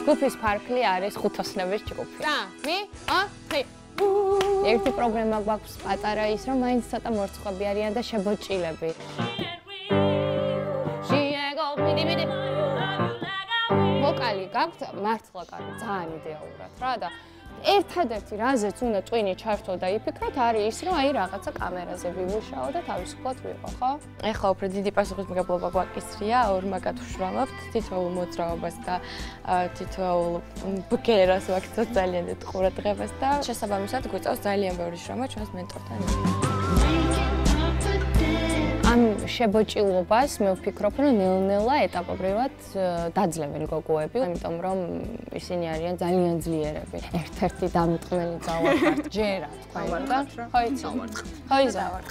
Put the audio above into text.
ჯგუფის ფარფლი არის ხუთოსნების ჯგუფი. ერთი პრობლემა გვაქვს პატარა ის, რომ მაინც ცოტა მორცხვები არიან და შებოჭილები. ვოკალი გაქვთ მართლა კარგი, ძალიან იდეალურად რა და ერთადერთი რაზეც უნდა ტვინი ჩართო და იფიქროთ არის ის, რომ აი რაღაცა კამერაზე ვიმუშაო და თავისუფლად ვიყო, ხო? ეხლა უფრო დიდი პასუხისმგებლობა გვაკისრია, ორმაგად ვშრომობთ თითოეულ მოძრაობას და თითოეულ ბგერას ვაქცევთ ძალიან დიდ ყურადღებას და შესაბამისად გვიწევს ძალიან ბევრი შრომა ჩვენს მენტორთან. ამ შებოჭილობას მე ვფიქრობ, რომ ნელ-ნელა ეტაპობრივად დაძლევენ გოგოები, იმიტომ რომ ისინი არიან ძალიან ძლიერები. ერთ-ერთი დამტყმელი ძალა ხართ ჯერა თქვენ და ხო იცი? ხო იზავართ.